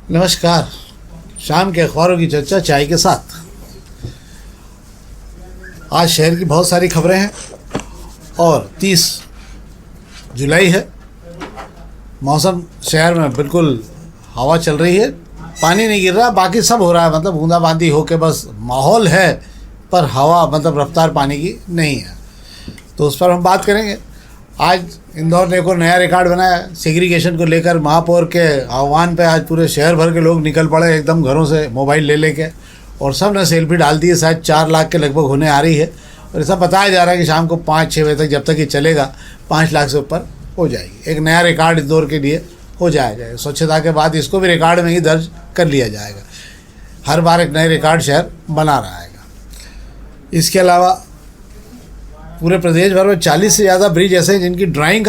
नमस्कार। शाम के अखबारों की चर्चा चाय के साथ। आज शहर की बहुत सारी खबरें हैं और 30 जुलाई है। मौसम शहर में बिल्कुल हवा चल रही है, पानी नहीं गिर रहा, बाकी सब हो रहा है, मतलब बूंदाबांदी होके बस माहौल है, पर हवा मतलब रफ्तार पानी की नहीं है। तो उस पर हम बात करेंगे। आज इंदौर ने को नया रिकॉर्ड बनाया सेग्रीगेशन को लेकर। महापौर के आह्वान पे आज पूरे शहर भर के लोग निकल पड़े एकदम घरों से मोबाइल ले लेके, और सब ने सेल्फी डाल दी है। शायद 4 लाख के लगभग होने आ रही है, और ऐसा बताया जा रहा है कि शाम को 5-6 बजे तक, जब तक ये चलेगा, 5 लाख से ऊपर हो जाएगी। एक नया रिकॉर्ड इंदौर के लिए हो जाएगा। स्वच्छता के बाद इसको भी रिकॉर्ड में ही दर्ज कर लिया जाएगा। हर बार एक नए रिकॉर्ड शहर बना रहा है। इसके अलावा पूरे प्रदेश भर में 40 से ज़्यादा ब्रिज ऐसे हैं जिनकी ड्राइंग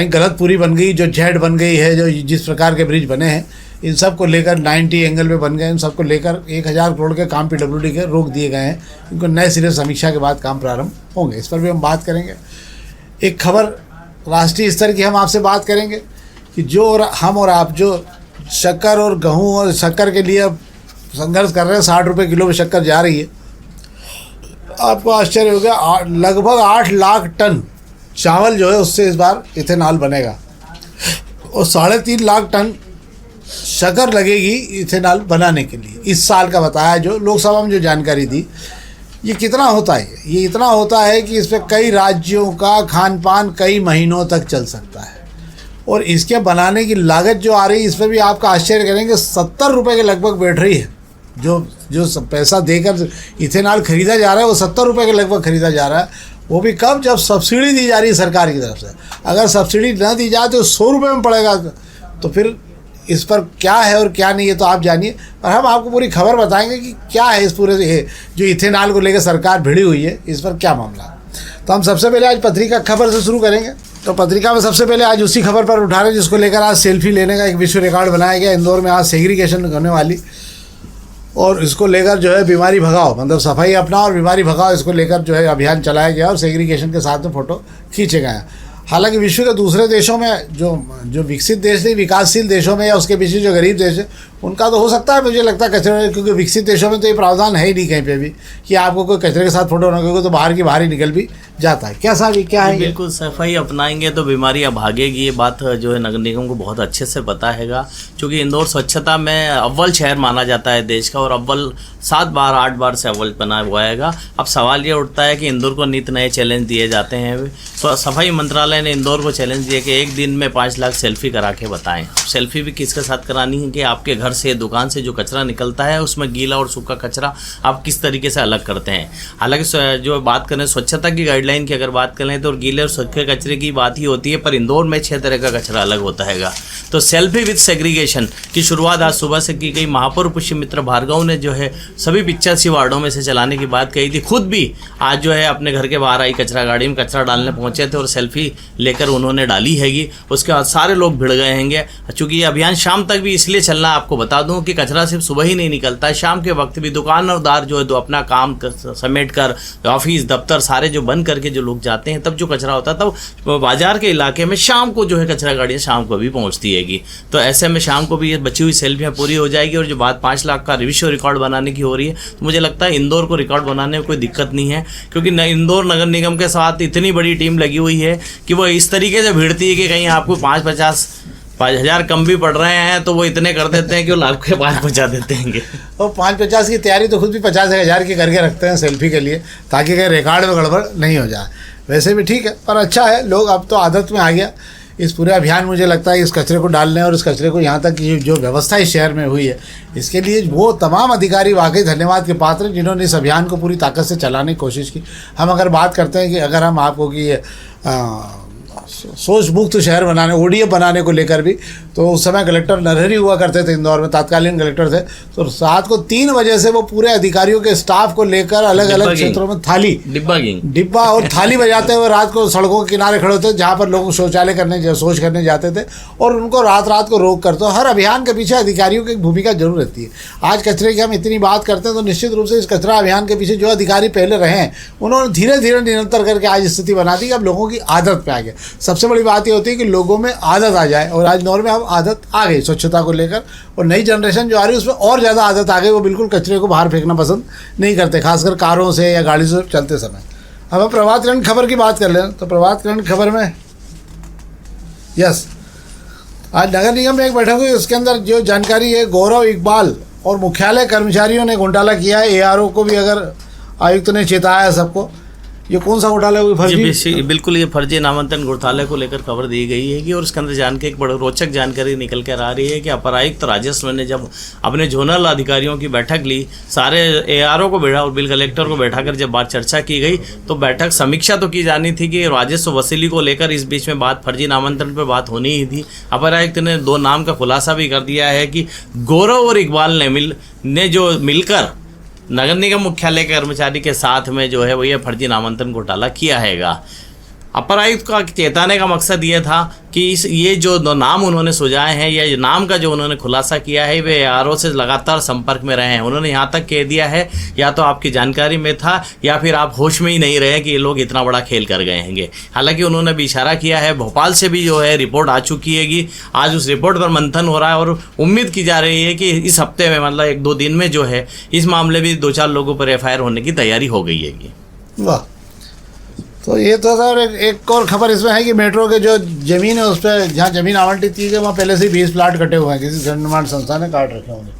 गलत पूरी बन गई, जो जेड बन गई है, जो जिस प्रकार के ब्रिज बने हैं, इन सब को लेकर 90 एंगल पे बन गए, इन सब को लेकर 1000 करोड़ के काम PWD के रोक दिए गए हैं। इनको नए सिरे समीक्षा के बाद काम प्रारंभ होंगे। इस पर भी हम बात करेंगे। एक खबर राष्ट्रीय स्तर की हम आपसे बात करेंगे कि जो हम और आप जो शक्कर और गेहूँ और शक्कर के लिए संघर्ष कर रहे हैं, 60 रुपये किलो में शक्कर जा रही है। आपको आश्चर्य होगा, लगभग 8 लाख टन चावल जो है उससे इस बार इथेनॉल बनेगा, और 3.5 लाख टन शक्कर लगेगी इथेनॉल बनाने के लिए इस साल का बताया। जो लोकसभा में जो जानकारी दी, ये कितना होता है? ये इतना होता है कि इस पर कई राज्यों का खान पान कई महीनों तक चल सकता है। और इसके बनाने की लागत जो आ रही है, इस पर भी आपका आश्चर्य करेंगे, 70 रुपये के लगभग बैठ रही है। जो पैसा देकर इथेनॉल खरीदा जा रहा है, वो 70 रुपये के लगभग खरीदा जा रहा है। वो भी कब? जब सब्सिडी दी जा रही है सरकार की तरफ से। अगर सब्सिडी न दी जाए तो 100 रुपये में पड़ेगा। तो फिर इस पर क्या है और क्या नहीं है तो आप जानिए, और हम आपको पूरी खबर बताएंगे कि क्या है इस पूरे जो इथेनॉल को लेकर सरकार भिड़ी हुई है, इस पर क्या मामला है। तो हम सबसे पहले आज पत्रिका खबर से शुरू करेंगे। तो पत्रिका में सबसे पहले आज उसी खबर पर उठा रहे हैं जिसको लेकर आज सेल्फी लेने का एक विश्व रिकॉर्ड बनाया गया। इंदौर में आज सेग्रीगेशन होने वाली, और इसको लेकर जो है बीमारी भगाओ, मतलब सफाई अपनाओ और बीमारी भगाओ, इसको लेकर जो है अभियान चलाया गया और सेग्रीगेशन के साथ में फ़ोटो खींचे गए हैं। हालांकि विश्व के दूसरे देशों में जो विकसित देश नहीं, विकासशील देशों में या उसके पीछे जो गरीब देश है, उनका तो हो सकता है, मुझे लगता है कचरे, क्योंकि विकसित देशों में तो ये प्रावधान है ही नहीं कहीं पे भी कि आपको कोई कचरे के साथ फोटो ना, क्योंकि तो बाहर ही निकल भी जाता है। क्या साहब ये क्या है? बिल्कुल, सफाई अपनाएंगे तो बीमारियां भागेगी। ये बात जो है नगर निगम को बहुत अच्छे से पता हैगा, क्योंकि इंदौर स्वच्छता में अव्वल शहर माना जाता है देश का, और अव्वल 7 बार 8 बार से अव्वल बना हुआ हैगा। अब सवाल ये उठता है कि इंदौर को नित नए चैलेंज दिए जाते हैं। तो सफाई मंत्रालय ने इंदौर को चैलेंज दिया कि एक दिन में 5 लाख सेल्फी करा के बताएं। सेल्फी भी किसके साथ करानी है कि आपके घर से, दुकान से जो कचरा निकलता है उसमें गीला और सूखा कचरा आप किस तरीके से अलग करते हैं। हालांकि जो बात करें स्वच्छता की गाइडलाइन की अगर बात करें तो गीले और सूखे कचरे की बात ही होती है, पर इंदौर में 6 तरह का कचरा अलग होता हैगा। तो सेल्फी विद सेग्रीगेशन की शुरुआत आज सुबह से की गई। महापौर पुष्यमित्र भार्गव ने जो है सभी 85 वार्डों में से चलाने की बात कही थी। खुद भी आज जो है अपने घर के बाहर आई कचरा गाड़ी में कचरा डालने पहुंचे थे और सेल्फी लेकर उन्होंने डाली हैगी। उसके बाद सारे लोग भिड़ गए हैंगे। चूँकि ये अभियान शाम तक भी इसलिए चलना, आपको बता दूं कि कचरा सिर्फ सुबह ही नहीं निकलता है, शाम के वक्त भी दुकानदार जो है तो अपना काम समेट कर ऑफिस दफ्तर सारे जो बंद करके जो लोग जाते हैं, तब जो कचरा होता है तब बाजार के इलाके में शाम को जो है कचरा गाड़ियाँ शाम को भी पहुँचती हैगी। तो ऐसे में शाम को भी ये बची हुई सेल्फियाँ पूरी हो जाएगी। और जो बात 5 लाख का विश्व रिकॉर्ड बनाने की हो रही है, तो मुझे लगता है इंदौर को रिकॉर्ड बनाने में कोई दिक्कत नहीं है, क्योंकि इंदौर नगर निगम के साथ इतनी बड़ी टीम लगी हुई है कि वो इस तरीके से भिड़ती है कि कहीं आपको 5,000 कम भी पड़ रहे हैं तो वो इतने कर देते हैं कि वो लाख के पास पहुँचा देते हैं। और 5-50 की तैयारी तो खुद भी 50,000 की करके रखते हैं सेल्फी के लिए, ताकि कहीं रिकॉर्ड में गड़बड़ नहीं हो जाए। वैसे भी ठीक है, पर अच्छा है, लोग अब तो आदत में आ गया इस पूरे अभियान। मुझे लगता है इस कचरे को डालने और इस कचरे को यहाँ तक की जो व्यवस्था इस शहर में हुई है, इसके लिए वो तमाम अधिकारी वाकई धन्यवाद के पात्र हैं जिन्होंने इस अभियान को पूरी ताकत से चलाने की कोशिश की। हम अगर बात करते हैं कि अगर हम आपको कि सोच मुक्त शहर बनाने, ODF बनाने को लेकर भी, तो उस समय कलेक्टर नरहरी हुआ करते थे इंदौर में, तत्कालीन कलेक्टर थे। तो रात को 3 बजे से वो पूरे अधिकारियों के स्टाफ को लेकर अलग अलग क्षेत्रों में डिब्बा और थाली बजाते हुए रात को सड़कों के किनारे खड़े होते, जहाँ पर लोग शौचालय शौच करने जाते थे, और उनको रात को रोक कर। तो हर अभियान के पीछे अधिकारियों की भूमिका जरूर रहती है। आज कचरे की हम इतनी बात करते हैं, तो निश्चित रूप से इस कचरा अभियान के पीछे जो अधिकारी पहले रहे हैं, उन्होंने धीरे धीरे निरंतर करके आज स्थिति बना दी कि अब लोगों की आदत पे आ गया। सबसे बड़ी बात ये होती है कि लोगों में आदत आ जाए, और आज इंदौर में अब आदत आ गई स्वच्छता को लेकर, और नई जनरेशन जो आ रही है उसमें और ज़्यादा आदत आ गई, वो बिल्कुल कचरे को बाहर फेंकना पसंद नहीं करते, खासकर कारों से या गाड़ी से चलते समय। अब हम प्रभात खंड खबर की बात कर लें तो प्रभात खंड खबर में यस, आज नगर निगम में एक बैठक हुई, उसके अंदर जो जानकारी है, गौरव इकबाल और मुख्यालय कर्मचारियों ने घोटाला किया है। एआरओ को भी अगर आयुक्त ने चेताया है सबको। ये कौन सा घोटाला हुई फर्जी? जी बिल्कुल, ये फर्जी नामांकन घोटाले को लेकर खबर दी गई है कि, और इसके अंदर जानकारी एक बड़ी रोचक जानकारी निकल कर आ रही है कि अपर आयुक्त राजस्व ने जब अपने जोनल अधिकारियों की बैठक ली, सारे एआरओ को बैठा और बिल कलेक्टर को बैठाकर जब बात चर्चा की गई, तो बैठक समीक्षा तो की जानी थी कि राजस्व वसूली को लेकर इस बीच में बात फर्जी नामांकन पर बात होनी ही थी। अपर आयुक्त ने 2 नाम का खुलासा भी कर दिया है कि गौरव और इकबाल ने जो मिलकर नगर निगम मुख्यालय के कर्मचारी के साथ में जो है वो ये फर्जी नामांकन घोटाला किया हैगा। अपर आयुक्त का चेताने का मकसद ये था कि ये जो 2 नाम उन्होंने सुझाए हैं, या नाम का जो उन्होंने खुलासा किया है, वे एआरओ से लगातार संपर्क में रहे हैं। उन्होंने यहाँ तक कह दिया है या तो आपकी जानकारी में था या फिर आप होश में ही नहीं रहे कि ये लोग इतना बड़ा खेल कर गए हैंगे। हालांकि उन्होंने भी इशारा किया है, भोपाल से भी जो है रिपोर्ट आ चुकी हैगी, आज उस रिपोर्ट पर मंथन हो रहा है और उम्मीद की जा रही है कि इस हफ्ते में, मतलब 1-2 दिन में जो है इस मामले में 2-4 लोगों पर एफआईआर होने की तैयारी हो गई हैगी। वाह, तो ये तो सर एक और खबर इसमें है कि मेट्रो के जो ज़मीन है उस पर, जहाँ ज़मीन आवंटित की गई वहाँ पहले से 20 प्लाट कटे हुए हैं, किसी जन निर्माण संस्था ने काट रखे होंगे।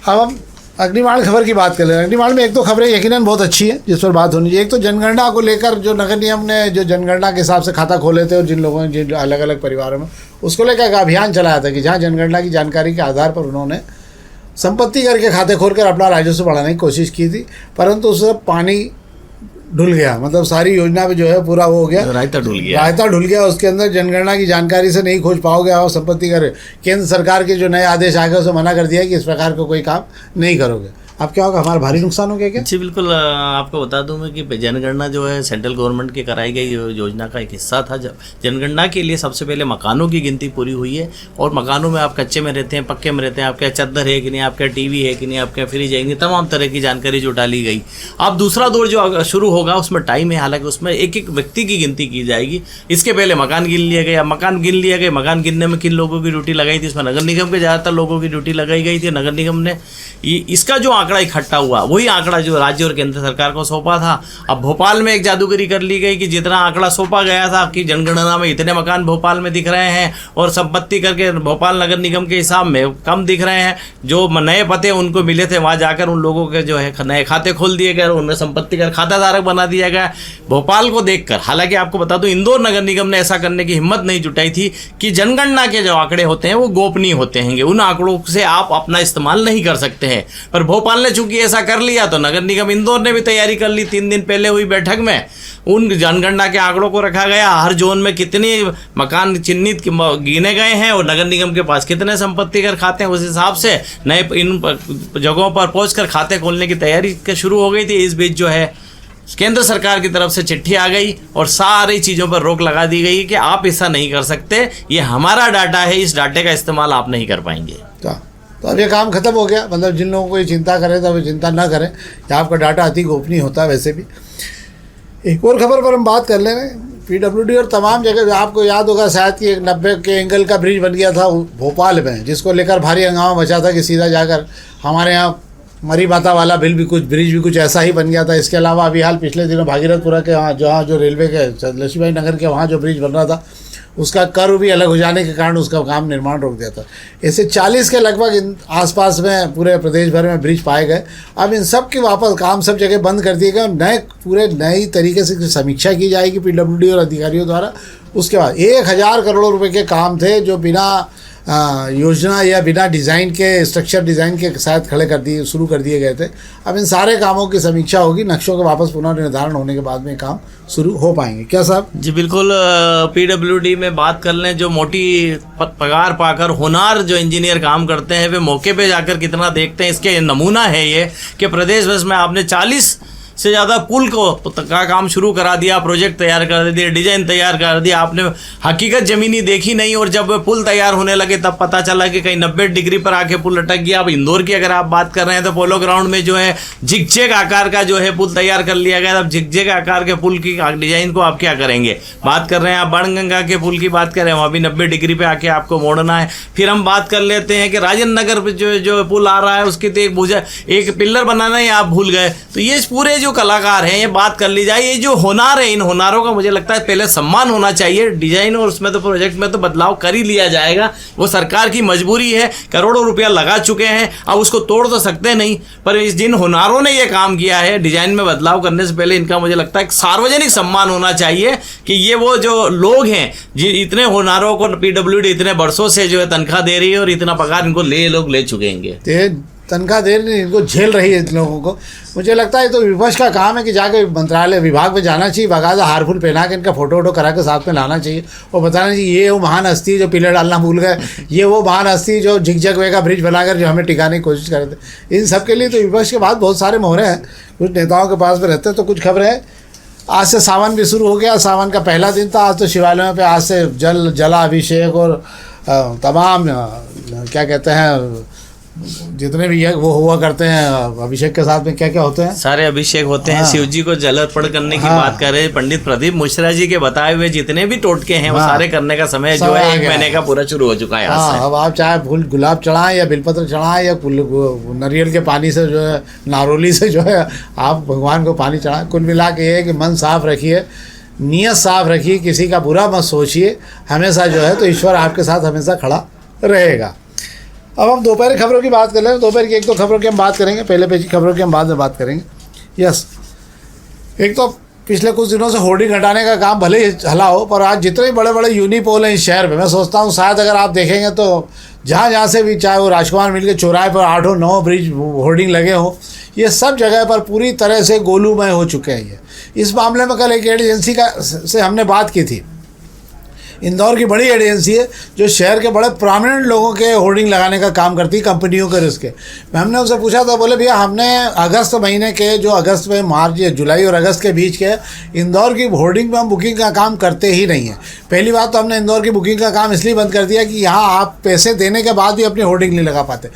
अब हम अग्निमाड़ खबर की बात कर रहे हैं। अग्निमाड़ में एक तो खबरें यकीनन बहुत अच्छी है जिस पर बात होनी चाहिए। एक तो जनगणना को लेकर जो नगर निगम ने जो जनगणना के हिसाब से खाता खोले थे और जिन लोगों ने जिन अलग अलग परिवारों में, उसको लेकर एक अभियान चलाया था कि जहाँ जनगणना की जानकारी के आधार पर उन्होंने संपत्ति करके खाते खोलकर अपना राजस्व बढ़ाने की कोशिश की थी, परंतु उससे पानी ढुल गया, मतलब सारी योजना पे जो है पूरा वो हो गया, रायता ढुल गया। उसके अंदर जनगणना की जानकारी से नहीं खोज पाओगे और संपत्ति कर, केंद्र सरकार के जो नए आदेश आ गए उसे मना कर दिया कि इस प्रकार का कोई काम नहीं करोगे। अब क्या होगा, हमारा भारी नुकसान हो गया क्या? जी बिल्कुल, आपको बता दूं मैं कि जनगणना जो है सेंट्रल गवर्नमेंट की कराई गई योजना का एक हिस्सा था। जब जनगणना के लिए सबसे पहले मकानों की गिनती पूरी हुई है, और मकानों में आप कच्चे में रहते हैं, पक्के में रहते हैं, आपके चद्दर है कि नहीं, आपका टीवी है कि नहीं, आपका फ्रिज है कि नहीं, तमाम तरह की जानकारी जो डाली गई। अब दूसरा दौर जो शुरू होगा उसमें टाइम है, हालांकि उसमें एक एक व्यक्ति की गिनती की जाएगी। इसके पहले मकान गिन लिया गया, मकान गिनने में किन लोगों की ड्यूटी लगाई थी, इसमें नगर निगम के ज़्यादातर लोगों की ड्यूटी लगाई गई थी। नगर निगम ने इसका जो आंकड़ा इकट्ठा हुआ वही आंकड़ा जो राज्य और केंद्र सरकार को सौंपा था। अब भोपाल में एक जादूगरी कर ली गई कि जितना आंकड़ा सौंपा गया था कि जनगणना में इतने मकान भोपाल में दिख रहे हैं और संपत्ति करके भोपाल नगर निगम के हिसाब में कम दिख रहे हैं, जो नए पते उनको मिले थे वहाँ जाकर उन लोगों के जो है नए खाते खोल दिए गए, उनमें संपत्ति कर खाताधारक बना दिया गया भोपाल को देखकर। हालांकि आपको बता दूं इंदौर नगर निगम ने ऐसा करने की हिम्मत नहीं जुटाई थी कि जनगणना के जो आंकड़े होते हैं वो गोपनीय होते हैं, उन आंकड़ों से आप अपना इस्तेमाल नहीं कर सकते हैं। पर भोपाल ने चूंकि ऐसा कर लिया तो नगर निगम इंदौर ने भी तैयारी कर ली। 3 दिन पहले हुई बैठक में उन जनगणना के आंकड़ों को रखा गया, हर जोन में कितने मकान चिन्हित गिने गए हैं और नगर निगम के पास कितने संपत्ति कर खाते हैं, उस हिसाब से नए इन जगहों पर पहुंचकर खाते खोलने की तैयारी शुरू हो गई थी। इस बीच जो है केंद्र सरकार की तरफ से चिट्ठी आ गई और सारी चीज़ों पर रोक लगा दी गई कि आप ऐसा नहीं कर सकते, ये हमारा डाटा है, इस डाटे का इस्तेमाल आप नहीं कर पाएंगे। तो अब ये काम खत्म हो गया, मतलब जिन लोगों को ये चिंता करें तो वे चिंता ना करें कि आपका डाटा अति गोपनीय होता है। वैसे भी एक और खबर पर हम बात कर ले रहे हैं, पीडब्ल्यूडी और तमाम जगह आपको याद होगा शायद कि 90 के एंगल का ब्रिज बन गया था भोपाल में, जिसको लेकर भारी हंगामा मचा था कि सीधा जाकर हमारे यहाँ मरी माता वाला ब्रिज भी कुछ ऐसा ही बन गया था। इसके अलावा अभी हाल पिछले दिनों भागीरथपुरा के वहाँ जहाँ जो रेलवे के लक्ष्मीबाई नगर के वहाँ जो ब्रिज बन रहा था उसका कर्व भी अलग हो जाने के कारण उसका काम निर्माण रोक दिया था। ऐसे 40 के लगभग आसपास में पूरे प्रदेश भर में ब्रिज पाए गए। अब इन सब के वापस काम सब जगह बंद कर दिए गए और नई तरीके से समीक्षा की जाएगी पीडब्ल्यूडी और अधिकारियों द्वारा। उसके बाद 1000 करोड़ रुपए के काम थे जो बिना योजना या बिना डिज़ाइन के स्ट्रक्चर डिज़ाइन के साथ शुरू कर दिए गए थे। अब इन सारे कामों की समीक्षा होगी, नक्शों के वापस पुनर्निर्धारण होने के बाद में काम शुरू हो पाएंगे। क्या साहब? जी बिल्कुल, पीडब्ल्यूडी में बात कर लें, जो मोटी पगार पाकर होनार जो इंजीनियर काम करते हैं वे मौके पे जाकर कितना देखते हैं, इसके नमूना है ये कि प्रदेश भर में आपने 40 से ज़्यादा पुल का काम शुरू करा दिया, प्रोजेक्ट तैयार कर दिया, डिजाइन तैयार कर दिया। आपने हकीकत ज़मीनी देखी नहीं, और जब पुल तैयार होने लगे तब पता चला कि कहीं 90 डिग्री पर आके पुल अटक गया। अब इंदौर की अगर आप बात कर रहे हैं तो पोलो ग्राउंड में जो है झिकझैक आकार का जो है पुल तैयार कर लिया गया। अब झिकझैक आकार के पुल की डिजाइन को आप क्या करेंगे? बात कर रहे हैं आप बाणगंगा के पुल की बात कर रहे हैं, वहाँ भी 90 डिग्री पे आके आपको मोड़ना है। फिर हम बात कर लेते हैं कि राजेंद्र नगर पे जो पुल आ रहा है उसकी तो एक पिल्लर बनाना ही आप भूल गए। तो ये पूरे जो कलाकार हैं, ये बात कर ली जाए, ये जो हुनर है, इन हुनरों का मुझे लगता है पहले सम्मान होना चाहिए। डिजाइन और उसमें तो प्रोजेक्ट में तो बदलाव कर ही लिया जाएगा, वो सरकार की मजबूरी है। करोड़ों रुपया लगा चुके हैं, अब उसको तोड़ तो सकते नहीं, पर इस जिन हुनरों ने ये काम किया है, डिजाइन में बदलाव करने से पहले इनका मुझे लगता है सार्वजनिक सम्मान होना चाहिए कि ये वो जो लोग हैं जिन इतने हुनरों को PWD इतने बरसों से जो है तनख्वाह दे रही है और इतना पगार इनको लोग ले चुके हैं। तनख्वाह दे रही, इनको झेल रही है इन लोगों को। मुझे लगता है तो विपक्ष का काम है कि जाके मंत्रालय विभाग में जाना चाहिए, बाकायदा हारफुल पहना के इनका फोटो वोटो करा के साथ में लाना चाहिए और बताना चाहिए ये वो महान हस्ती जो पिलर डालना भूल गए, ये वो महान हस्ती जो झिकझक वे का ब्रिज बनाकर जो हमें टिकाने की कोशिश कर रहे थे। इन सब के लिए तो विपक्ष के बाद बहुत सारे मोहरे हैं, कुछ नेताओं के पास में रहते हैं। तो कुछ खबरें हैं, आज से सावन भी शुरू हो गया, सावन का पहला दिन था। आज तो शिवालयों पे आज से जलाभिषेक और तमाम क्या कहते हैं जितने भी वो हुआ करते हैं, अभिषेक के साथ में क्या क्या होते हैं, सारे अभिषेक होते हैं। शिव जी को जल अर्पण करने की बात कर रहे हैं। पंडित प्रदीप मिश्रा जी के बताए हुए जितने भी टोटके हैं वो सारे करने का समय जो है 1 महीने का पूरा शुरू हो चुका है। अब आप चाहे फूल गुलाब चढ़ाएं या बिलपत्र चढ़ाएं या नारियल के पानी से जो है, नारोली से जो है आप भगवान को पानी चढ़ाएं। कुल मिला के ये है कि मन साफ रखिए, नीयत साफ रखिए, किसी का बुरा मत सोचिए हमेशा जो है, तो ईश्वर आपके साथ हमेशा खड़ा रहेगा। अब हम दोपहर की खबरों की बात कर लें। दोपहर की एक दो खबरों की हम बात करेंगे, पहले पेज की खबरों की हम बाद में बात करेंगे। यस, एक तो पिछले कुछ दिनों से होर्डिंग हटाने का काम भले ही हला हो, पर आज जितने बड़े बड़े यूनिपोल हैं इस शहर में, मैं सोचता हूँ शायद अगर आप देखेंगे तो जहाँ जहाँ से भी, चाहे वो राजकुमार मिल के चौराहे पर 8-9 ब्रिज होर्डिंग लगे हों, ये सब जगह पर पूरी तरह से गोलूमय हो चुके हैं। ये इस मामले में कल एक एजेंसी से हमने बात की थी, इंदौर की बड़ी एजेंसी है जो शहर के बड़े प्रोमिनेंट लोगों के होर्डिंग लगाने का काम करती है, कंपनियों के रिस्क है। हमने उनसे पूछा था, बोले भैया हमने अगस्त महीने के जो अगस्त में मार्च या जुलाई और अगस्त के बीच के इंदौर की होर्डिंग में हम बुकिंग का काम करते ही नहीं है। पहली बात तो हमने इंदौर की बुकिंग का काम इसलिए बंद कर दिया कि यहाँ आप पैसे देने के बाद भी अपनी होर्डिंग नहीं लगा पाते।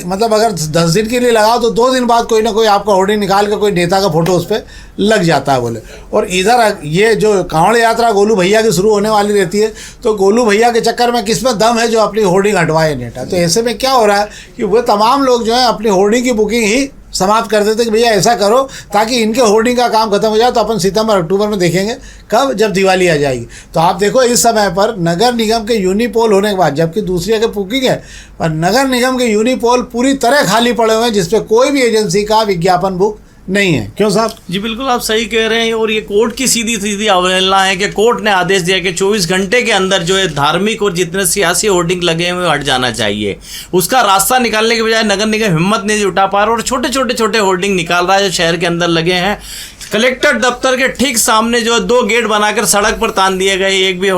मतलब अगर 10 दिन के लिए लगाओ तो 2 दिन बाद कोई ना कोई आपका होर्डिंग निकाल कर कोई नेता का फोटो उस पर लग जाता है बोले। और इधर ये जो कांवड़ यात्रा गोलू भैया की शुरू होने वाली रहती है, तो गोलू भैया के चक्कर में किसमें दम है जो अपनी होर्डिंग हटवाए नेता। तो ऐसे में क्या हो रहा है कि वो तमाम लोग जो है अपनी होर्डिंग की बुकिंग ही समाप्त कर देते कि भैया ऐसा करो ताकि इनके होर्डिंग का काम खत्म हो जाए। तो अपन सितंबर अक्टूबर में देखेंगे कब, जब दिवाली आ जाएगी। तो आप देखो इस समय पर नगर निगम के यूनिपोल होने के बाद, जबकि दूसरी जगह बुकिंग है, पर नगर निगम के यूनिपोल पूरी तरह खाली पड़े हुए हैं जिसपे कोई भी एजेंसी का विज्ञापन बुक नहीं है। क्यों साहब? जी बिल्कुल आप सही कह रहे हैं। और ये कोर्ट की सीधी सीधी अवहेलना है कि कोर्ट ने आदेश दिया कि 24 घंटे के अंदर जो है धार्मिक और जितने सियासी होर्डिंग लगे हुए हट जाना चाहिए। उसका रास्ता निकालने के बजाय नगर निगम हिम्मत नहीं जुटा पा रहा और छोटे होर्डिंग निकाल रहा है जो शहर के अंदर लगे हैं। कलेक्टर दफ्तर के ठीक सामने जो 2 गेट बनाकर सड़क पर तान दिए गए, एक भी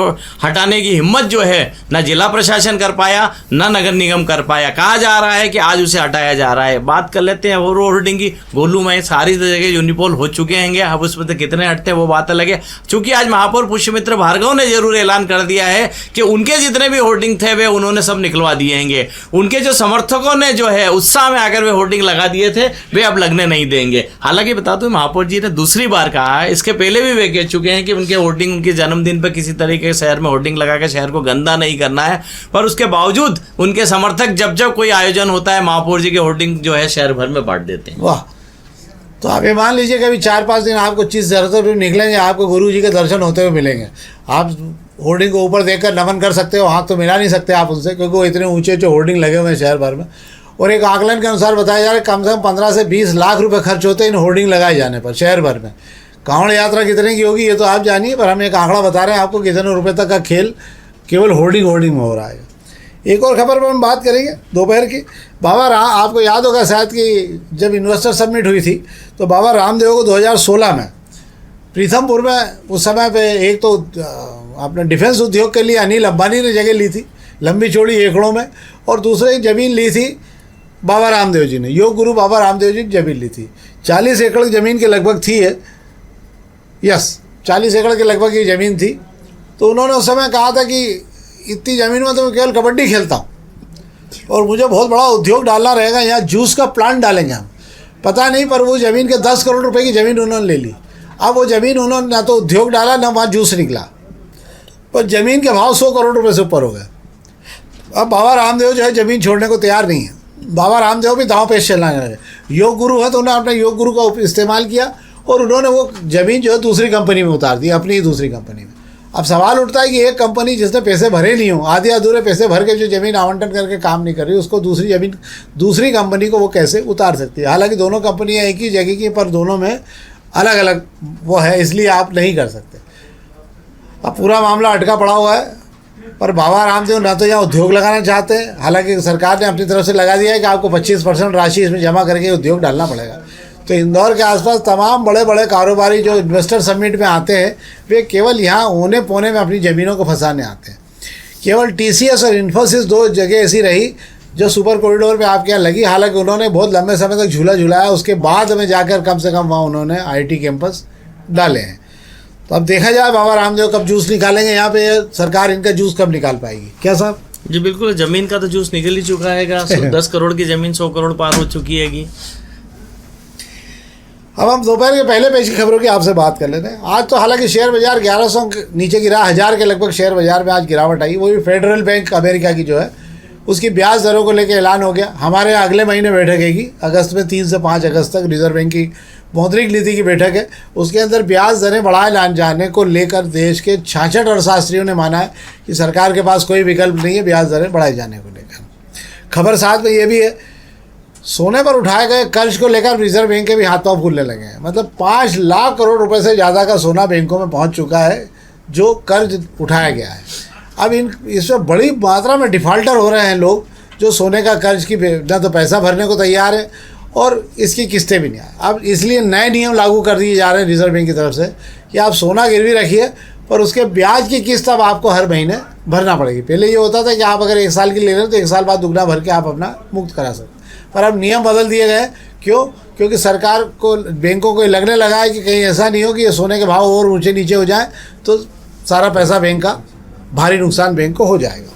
हटाने की हिम्मत जो है ना जिला प्रशासन कर पाया ना नगर निगम कर पाया। कहा जा रहा है कि आज उसे हटाया जा रहा है। बात कर लेते हैं और होर्डिंग की। गोलू में सारी जगह यूनिपोल हो चुके हैं, अब उसमें तो कितने हटते हैं वो बात अलग है। चूंकि आज महापौर पुष्यमित्र भार्गव ने जरूर ऐलान कर दिया है कि उनके जितने भी होर्डिंग थे वे उन्होंने सब निकलवा दिए हैं। उनके जो समर्थकों ने जो है उत्साह में आकर वे होर्डिंग लगा दिए थे वे अब लगने नहीं देंगे। हालांकि बता दूं महापौर जी ने दूसरी बार कहा है, इसके पहले भी वे कह चुके हैं कि उनके होर्डिंग उनके जन्मदिन पर किसी तरीके से शहर में होर्डिंग लगा के शहर को गंदा नहीं करना है। पर उसके बावजूद उनके समर्थक जब कोई आयोजन होता है महापौर जी के होर्डिंग जो है शहर भर में बांट देते हैं। वाह, तो आप ये मान लीजिए कि अभी 4-5 दिन आपको चीज़ ज़रूरत निकलेंगे, आपको गुरु जी के दर्शन होते हुए मिलेंगे। आप होर्डिंग को ऊपर देखकर नमन कर सकते हो, हाथ तो मिला नहीं सकते आप उनसे, क्योंकि वो इतने ऊंचे होर्डिंग लगे हुए हैं शहर भर में। और एक आकलन के अनुसार बताया जा रहा है कम से कम 15 से 20 लाख रुपए खर्च होते हैं इन होर्डिंग लगाए जाने पर शहर भर में। कांवड़ यात्रा कितने की होगी ये तो आप जानिए, पर हम एक आंकड़ा बता रहे हैं आपको कितने रुपए तक का खेल केवल होर्डिंग में हो रहा है। एक और खबर पर हम बात करेंगे दोपहर की। बाबा राम, आपको याद होगा शायद कि जब इन्वेस्टर समिट हुई थी तो बाबा रामदेव को 2016 में प्रीतमपुर में उस समय पे एक तो अपने डिफेंस उद्योग के लिए अनिल अंबानी ने जगह ली थी लंबी चौड़ी एकड़ों में, और दूसरे ज़मीन ली थी बाबा रामदेव जी ने, योग गुरु बाबा रामदेव जी ने ज़मीन ली थी। 40 एकड़ ज़मीन के लगभग थी है, यस 40 एकड़ के लगभग ये ज़मीन थी। तो उन्होंने उस समय कहा था कि इतनी ज़मीन में तो मैं केवल कबड्डी खेलता हूँ और मुझे बहुत बड़ा उद्योग डालना रहेगा, यहाँ जूस का प्लांट डालेंगे हम। पता नहीं, पर वो ज़मीन के 10 करोड़ रुपए की ज़मीन उन्होंने ले ली। अब वो ज़मीन उन्होंने ना तो उद्योग डाला ना वहाँ जूस निकला, पर ज़मीन के भाव 100 करोड़ रुपए से ऊपर हो गए। अब बाबा रामदेव जो है ज़मीन छोड़ने को तैयार नहीं है। बाबा रामदेव भी दांव पेश चलाने लगे। योग गुरु है तो उन्होंने अपने योग गुरु का इस्तेमाल किया और उन्होंने वो ज़मीन जो है दूसरी कंपनी में उतार दी, अपनी ही दूसरी कंपनी में। अब सवाल उठता है कि एक कंपनी जिसने पैसे भरे नहीं हो, आधे अधूरे पैसे भर के जो ज़मीन आवंटन करके काम नहीं कर रही, उसको दूसरी ज़मीन दूसरी कंपनी को वो कैसे उतार सकती है। हालांकि दोनों कंपनियां एक ही जगह की, पर दोनों में अलग अलग वो है, इसलिए आप नहीं कर सकते। अब पूरा मामला अटका पड़ा हुआ है। पर बाबा रामदेव ना तो यहाँ उद्योग लगाना चाहते हैं, हालांकि सरकार ने अपनी तरफ से लगा दिया है कि आपको 25% राशि इसमें जमा करके उद्योग डालना पड़ेगा। तो इंदौर के आसपास तमाम बड़े बड़े कारोबारी जो इन्वेस्टर समिट में आते हैं, वे केवल यहाँ ओने पोने में अपनी ज़मीनों को फंसाने आते हैं। केवल TCS और इन्फोसिस 2 जगह ऐसी रही जो सुपर कॉरिडोर में आपके यहाँ लगी। हालांकि उन्होंने बहुत लंबे समय तक झूला झुलाया, उसके बाद में जाकर कम से कम वहाँ उन्होंने IT कैंपस डाले हैं। तो अब देखा जाए बाबा रामदेव कब जूस निकालेंगे यहाँ पे, सरकार इनका जूस कब निकाल पाएगी। क्या साहब? जी बिल्कुल, ज़मीन का तो जूस निकल ही चुका है। 10 करोड़ की ज़मीन 100 करोड़ पार हो चुकी हैगी। अब हम दोपहर के पहले पेज की खबरों की आपसे बात कर लेते हैं। आज तो हालांकि शेयर बाजार 1100 नीचे गिरा, 1000 के लगभग शेयर बाजार में आज गिरावट आई। वो भी फेडरल बैंक अमेरिका की जो है उसकी ब्याज दरों को लेकर ऐलान हो गया। हमारे अगले महीने बैठक हैगी अगस्त में, 3 से 5 अगस्त तक रिजर्व बैंक की मौद्रिक नीति की बैठक है। उसके अंदर ब्याज दरें बढ़ाए जाने को लेकर देश के 66 अर्थशास्त्रियों ने माना है कि सरकार के पास कोई विकल्प नहीं है ब्याज दरें बढ़ाए जाने को लेकर। खबर साथ में ये भी है, सोने पर उठाए गए कर्ज को लेकर रिजर्व बैंक के भी हाथ पांव फूलने लगे हैं। मतलब 5 लाख करोड़ रुपए से ज़्यादा का सोना बैंकों में पहुंच चुका है जो कर्ज उठाया गया है। अब इसमें बड़ी मात्रा में डिफ़ाल्टर हो रहे हैं लोग, जो सोने का कर्ज की ना तो पैसा भरने को तैयार है और इसकी किस्तें भी नहीं आए। अब इसलिए नए नियम लागू कर दिए जा रहे हैं रिजर्व बैंक की तरफ से कि आप सोना गिरवी रखिए पर उसके ब्याज की किस्त अब आपको हर महीने भरना पड़ेगी। पहले ये होता था कि आप अगर 1 साल की ले रहे हो तो 1 साल बाद दुगना भर के आप अपना मुक्त करा सकते, पर अब नियम बदल दिए गए। क्यों? क्योंकि सरकार को, बैंकों को लगने लगा है कि कहीं ऐसा नहीं हो कि ये सोने के भाव और ऊंचे नीचे हो जाए तो सारा पैसा बैंक का, भारी नुकसान बैंक को हो जाएगा।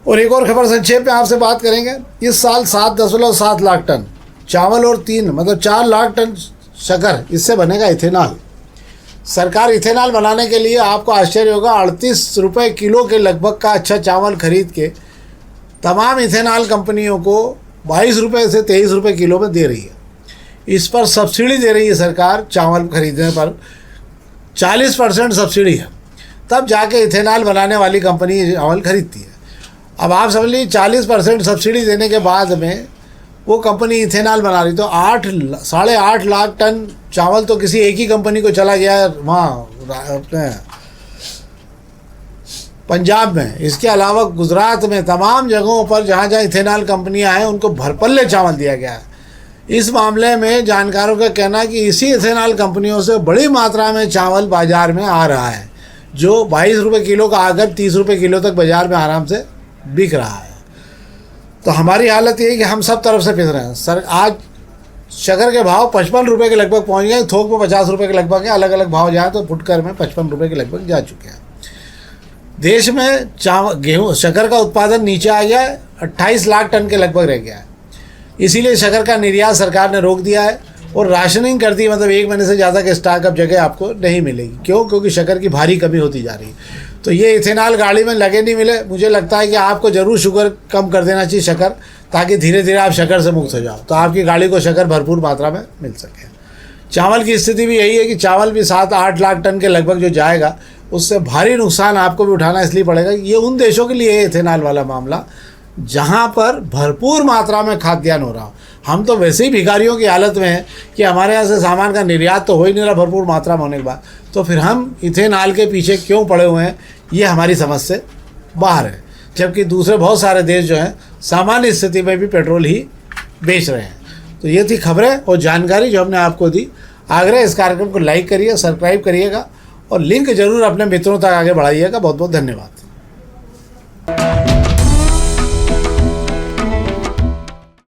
और एक और खबर संक्षेप में आपसे बात करेंगे। इस साल 7.7 लाख टन चावल और 4 लाख टन शक्कर, इससे बनेगा इथेनॉल। सरकार इथेनॉल बनाने के लिए, आपको आश्चर्य होगा, 38 रुपये किलो के लगभग का अच्छा चावल खरीद के तमाम इथेनॉल कंपनियों को 22 रुपये से 23 रुपये किलो में दे रही है। इस पर सब्सिडी दे रही है सरकार। चावल खरीदने पर 40% सब्सिडी है, तब जाके इथेनॉल बनाने वाली कंपनी चावल खरीदती है। अब आप समझ लीजिए 40% सब्सिडी देने के बाद में वो कंपनी इथेनॉल बना रही, तो 8.5 लाख टन चावल तो किसी एक ही कंपनी को चला गया है वहाँ अपने पंजाब में। इसके अलावा गुजरात में तमाम जगहों पर जहाँ जहाँ इथेनॉल कंपनियाँ हैं उनको भरपल्ले चावल दिया गया है। इस मामले में जानकारों का कहना है कि इसी इथेनॉल कंपनियों से बड़ी मात्रा में चावल बाज़ार में आ रहा है, जो 22 रुपये किलो का आकर 30 रुपये किलो तक बाज़ार में आराम से बिक रहा है। तो हमारी हालत ये है कि हम सब तरफ से पिस रहे हैं। सर, आज शक्कर के भाव 55 रुपये के लगभग पहुंच गए, थोक में 50 रुपये के लगभग है, अलग अलग भाव जाए तो फुटकर में 55 रुपये के लगभग जा चुके हैं। देश में गेहूँ शक्कर का उत्पादन नीचे आ गया है, 28 लाख टन के लगभग रह गया है। इसीलिए शक्कर का निर्यात सरकार ने रोक दिया है और राशनिंग कर दी है। मतलब 1 महीने से ज़्यादा के स्टॉक अब जगह आपको नहीं मिलेगी। क्यों? क्योंकि शक्कर की भारी कमी होती जा रही है। तो ये इथेनॉल गाड़ी में लगे नहीं मिले, मुझे लगता है कि आपको ज़रूर शुगर कम कर देना चाहिए शक्कर, ताकि धीरे धीरे आप शक्कर से मुक्त हो जाओ, तो आपकी गाड़ी को शक्कर भरपूर मात्रा में मिल सके। चावल की स्थिति भी यही है कि चावल भी 7-8 लाख टन के लगभग जो जाएगा, उससे भारी नुकसान आपको भी उठाना इसलिए पड़ेगा। ये उन देशों के लिए है इथेनॉल वाला मामला जहाँ पर भरपूर मात्रा में खाद्यान्न हो रहा हो। हम तो वैसे ही भिखारियों की हालत में हैं कि हमारे यहाँ से सामान का निर्यात तो हो ही नहीं रहा भरपूर मात्रा में होने के बाद, तो फिर हम इथेनॉल के पीछे क्यों पड़े हुए हैं, ये हमारी समझ से बाहर है। जबकि दूसरे बहुत सारे देश जो हैं सामान्य स्थिति में भी पेट्रोल ही बेच रहे हैं। तो ये थी खबरें और जानकारी जो हमने आपको दी। आग्रह इस कार्यक्रम को लाइक करिए, सब्सक्राइब करिएगा और लिंक ज़रूर अपने मित्रों तक आगे बढ़ाइएगा। बहुत बहुत धन्यवाद।